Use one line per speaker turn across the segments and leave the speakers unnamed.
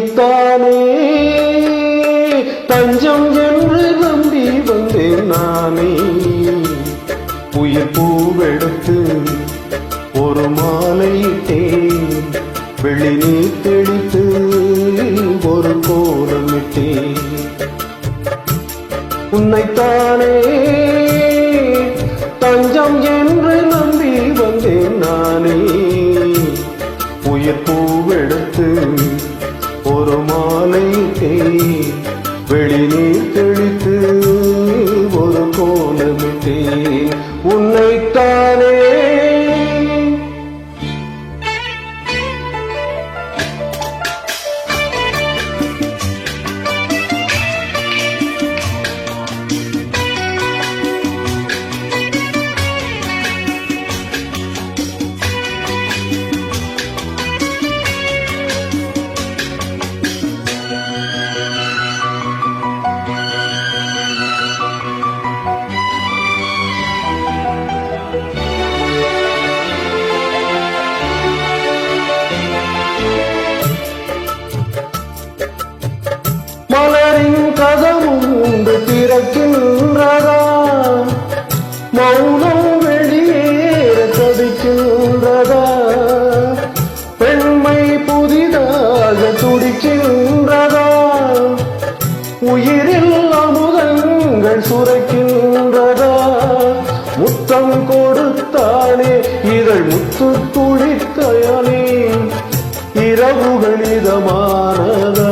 உன்னைத்தானே தஞ்சம் என்று நம்பி வந்தேன் நானே. உயிர் பூவெடுத்து ஒரு மாலையிட்டேன், வெள்ளி நீர் தெளித்து ஒரு கோலமிட்டேன். உன்னைத்தானே தஞ்சம் என்று நம்பி வந்தேன் நானே. உயிர் பூவெடுத்து ஒரு மாலையிட்டேன், வெளி நீர் தெளித்து ஒரு கோலமிட்டேன். உன்னைத்தானே மலரின் கதவும் உண்டு திறக்கின்றதா, மௌனம் வெளியேற தவிக்கின்றதா. பெண்மை புதிதாக துடிக்கின்றதா, உயிரில் அமுதங்கள் சுரைக்கின்றதா. முத்தம் கொடுத்தானே இதழ் முத்து துளித்தானே, இரவுகள் இதமானதா.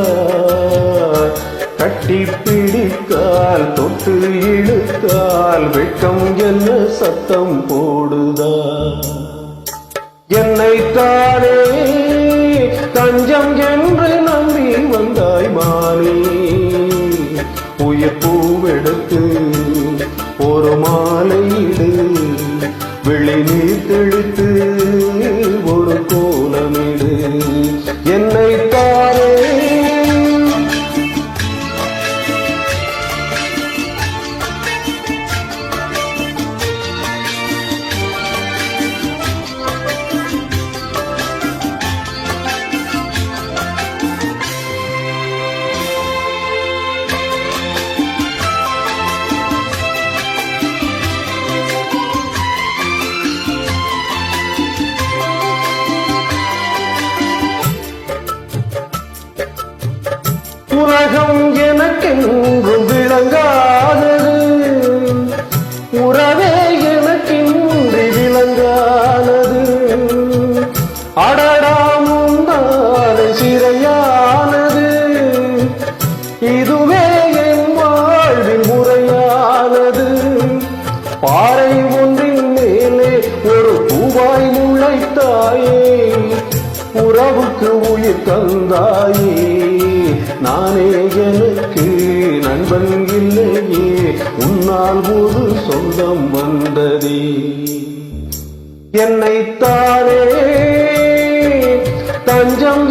கட்டி பிடித்தால் தொட்டு இழுத்தால் வெட்கம் என்ன சத்தம் போடுதா. என்னைத்தானே தஞ்சம் என்று நம்பி வந்தாய் மானே. உயிர் பூவெடுத்து ஒரு மாலையிடு, வெளி நீர் தெளித்து ஒரு கோலமிடு. என்னைத்தானே உலகம் எனக்கென்றும் விளங்காதது, உறவே எனக்கின்றி விளங்கானது. அடடாமுந்தாரை சிறையானது, இதுவே என் வாழ்வின் முறையானது. பாறை ஒன்றின் மேலே ஒரு பூவாய் முளைத்தாயே, உறவுக்கு உயிர் தந்தாயே. நானே எனக்கு நண்பன் இல்லையே, உன்னால் ஒரு சொந்தம் வந்ததே. என்னைத்தானே தஞ்சம்